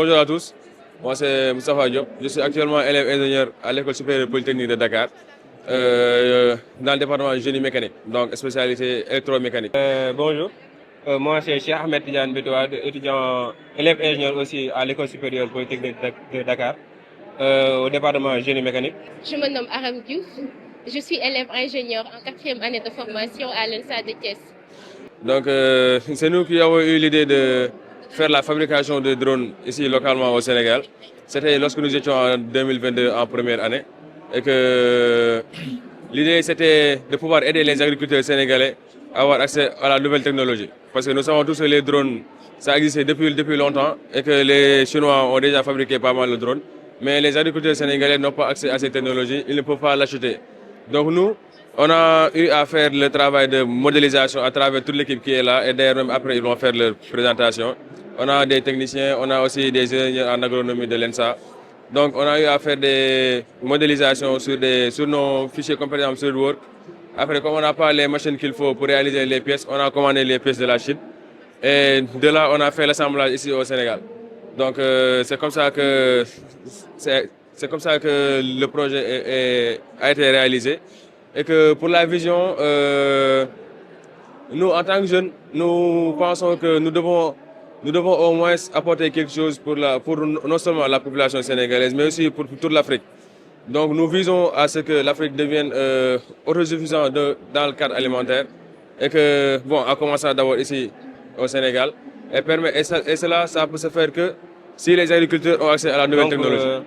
bonjour à tous. Moi, c'est Moustapha Diop. Je suis actuellement élève ingénieur à l'École supérieure polytechnique de Dakar, dans le département de génie mécanique, donc spécialité électromécanique. Bonjour, moi c'est Cheikh Ahmed Tidiane Betouad, étudiant élève ingénieur aussi à l'École supérieure polytechnique de Dakar, au département de génie mécanique. Je me nomme Aram Diouf. Je suis élève ingénieur en 4e année de formation à l'ENSA de Thiès. Donc, c'est nous qui avons eu l'idée de faire la fabrication de drones ici localement au Sénégal. C'était lorsque nous étions en 2022 en première année. Et que l'idée, c'était de pouvoir aider les agriculteurs sénégalais à avoir accès à la nouvelle technologie. Parce que nous savons tous que les drones, ça existait depuis longtemps et que les Chinois ont déjà fabriqué pas mal de drones. Mais les agriculteurs sénégalais n'ont pas accès à ces technologies, ils ne peuvent pas l'acheter. Donc nous, on a eu à faire le travail de modélisation à travers toute l'équipe qui est là et d'ailleurs même après ils vont faire leur présentation. On a des techniciens, on a aussi des ingénieurs en agronomie de l'ENSA. Donc on a eu à faire des modélisations sur nos fichiers comme par exemple SolidWorks. Après, comme on n'a pas les machines qu'il faut pour réaliser les pièces, on a commandé les pièces de la Chine. Et de là, on a fait l'assemblage ici au Sénégal. Donc c'est comme ça que le projet a été réalisé. Et que pour la vision, nous, en tant que jeunes, nous pensons que nous devons au moins apporter quelque chose pour non seulement la population sénégalaise, mais aussi pour toute l'Afrique. Donc nous visons à ce que l'Afrique devienne autosuffisante dans le cadre alimentaire et que, bon, en commençant d'abord ici au Sénégal, et cela, ça peut se faire que si les agriculteurs ont accès à la nouvelle technologie.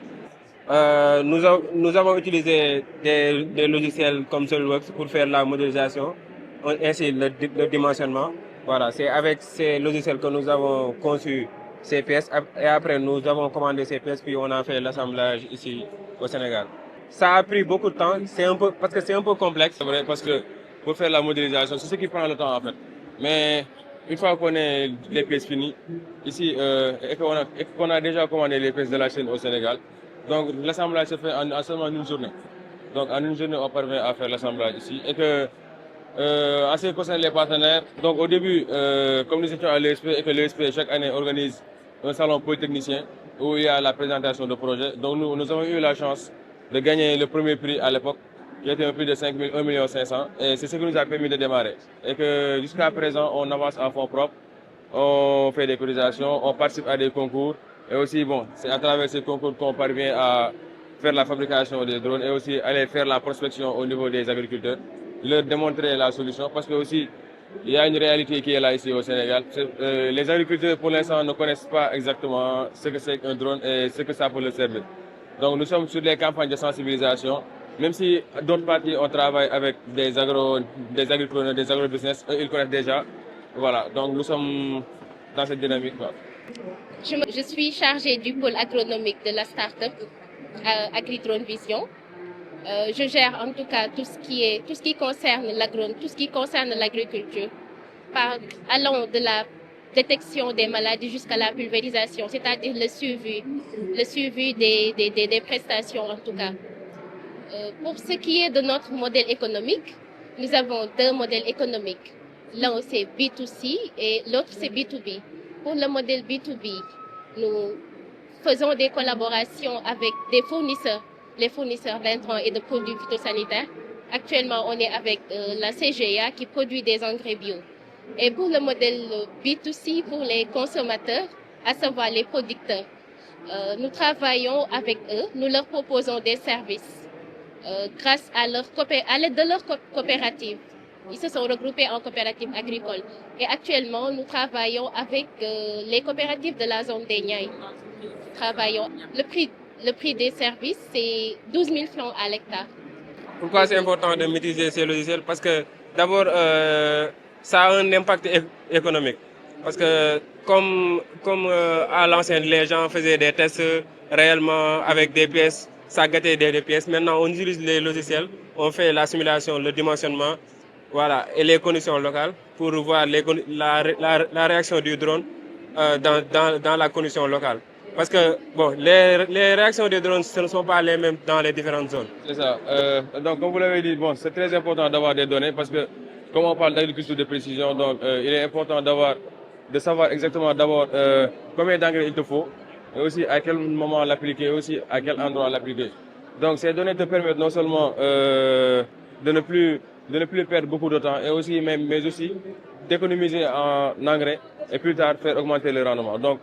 Nous avons utilisé des logiciels comme SolidWorks pour faire la modélisation, ainsi le dimensionnement. Voilà, c'est avec ces logiciels que nous avons conçu ces pièces et après nous avons commandé ces pièces puis on a fait l'assemblage ici au Sénégal. Ça a pris beaucoup de temps, parce que c'est un peu complexe. C'est vrai, parce que pour faire la modélisation, c'est ce qui prend le temps en fait. Mais une fois qu'on ait les pièces finies ici et qu'on a déjà commandé les pièces de la Chine au Sénégal, donc l'assemblage se fait en seulement une journée. Donc en une journée, on parvient à faire l'assemblage ici. Et que, en ce qui concerne les partenaires, donc au début, comme nous étions à l'ESP et que l'ESP chaque année organise un salon polytechnicien où il y a la présentation de projets. Donc nous avons eu la chance de gagner le premier prix à l'époque, qui était un prix de 1 500 000. Et c'est ce qui nous a permis de démarrer. Et que jusqu'à présent, on avance en fonds propres, on fait des cotisations, on participe à des concours. Et aussi, bon, c'est à travers ces concours qu'on parvient à faire la fabrication des drones et aussi aller faire la prospection au niveau des agriculteurs, leur démontrer la solution parce que aussi, il y a une réalité qui est là ici au Sénégal. Les agriculteurs, pour l'instant, ne connaissent pas exactement ce que c'est qu'un drone et ce que ça peut leur servir. Donc, nous sommes sur les campagnes de sensibilisation. Même si d'autres parties, on travaille avec des agriculteurs, des agrobusiness, ils connaissent déjà. Voilà, donc nous sommes dans cette dynamique. Quoi. Je suis chargée du pôle agronomique de la start-up AgriDrone Vision. Je gère en tout cas tout ce qui concerne tout ce qui concerne l'agriculture, allant de la détection des maladies jusqu'à la pulvérisation, c'est-à-dire le suivi des prestations en tout cas. Pour ce qui est de notre modèle économique, nous avons deux modèles économiques. L'un c'est B2C et l'autre c'est B2B. Pour le modèle B2B, nous faisons des collaborations avec des fournisseurs, les fournisseurs d'intrants et de produits phytosanitaires. Actuellement, on est avec la CGA qui produit des engrais bio. Et pour le modèle B2C, pour les consommateurs, à savoir les producteurs, nous travaillons avec eux, nous leur proposons des services grâce à l'aide de leur coopérative. Ils se sont regroupés en coopératives agricoles. Et actuellement, nous travaillons avec les coopératives de la zone des Niayes. Le prix des services, c'est 12 000 francs à l'hectare. Pourquoi c'est important de maîtriser ces logiciels? Parce que d'abord, ça a un impact économique. Parce que comme à l'ancienne, les gens faisaient des tests réellement avec des pièces, ça gâtait des pièces. Maintenant, on utilise les logiciels, on fait la simulation, le dimensionnement, voilà, et les conditions locales pour voir la réaction du drone dans la condition locale. Parce que bon, les réactions des drones ce ne sont pas les mêmes dans les différentes zones. C'est ça. Donc, comme vous l'avez dit, bon, c'est très important d'avoir des données parce que, comme on parle d'agriculture de précision, donc il est important de savoir exactement d'abord combien d'engrais il te faut et aussi à quel moment l'appliquer, et aussi à quel endroit l'appliquer. Donc ces données te permettent non seulement de ne plus perdre beaucoup de temps et aussi mais aussi d'économiser en engrais et plus tard faire augmenter le rendement. Donc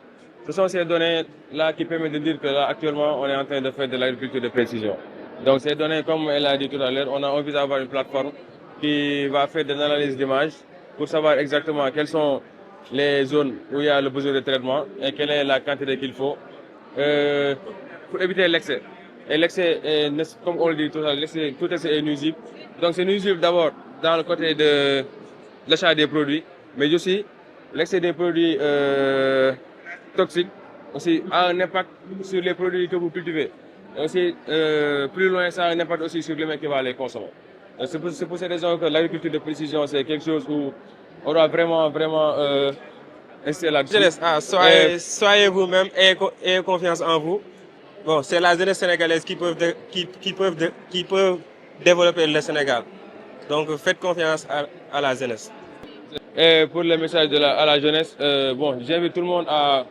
ce sont ces données-là qui permettent de dire que là actuellement on est en train de faire de l'agriculture de précision. Donc ces données, comme elle a dit tout à l'heure, on a envie d'avoir une plateforme qui va faire des analyses d'images pour savoir exactement quelles sont les zones où il y a le besoin de traitement et quelle est la quantité qu'il faut pour éviter l'excès. Et l'excès, comme on le dit tout à l'heure, tout excès est nuisible. Donc c'est nuisible d'abord dans le côté de l'achat des produits, mais aussi l'excès des produits toxiques aussi a un impact sur les produits que vous cultivez. Et aussi, plus loin, ça a un impact aussi sur l'humain qui va les consommer. C'est pour cette raison que l'agriculture de précision, c'est quelque chose où on doit vraiment insister là-dessus. Soyez vous-même et ayez confiance en vous. Bon, c'est la jeunesse sénégalaise qui peut développer le Sénégal. Donc faites confiance à la jeunesse. Et pour le message à la jeunesse, bon, j'invite tout le monde à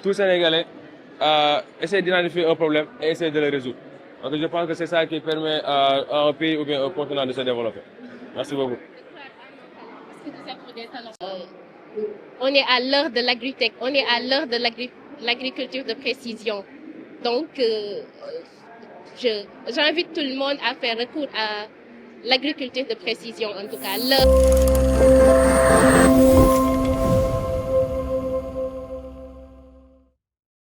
tout Sénégalais à essayer d'identifier un problème et essayer de le résoudre. Donc je pense que c'est ça qui permet à un pays ou bien un continent de se développer. Merci beaucoup. On est à l'heure de l'agritech, on est à l'heure de l'agriculture de précision. Donc, j'invite tout le monde à faire recours à l'agriculture de précision, en tout cas.